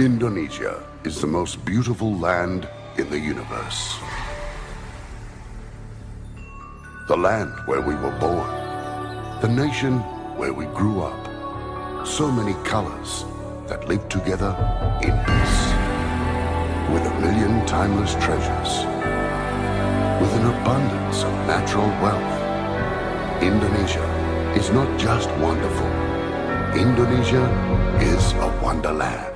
Indonesia is the most beautiful land in the universe. The land where we were born. The nation where we grew up. So many colors that live together in peace. With a million timeless treasures. With an abundance of natural wealth. Indonesia is not just wonderful. Indonesia is a wonderland.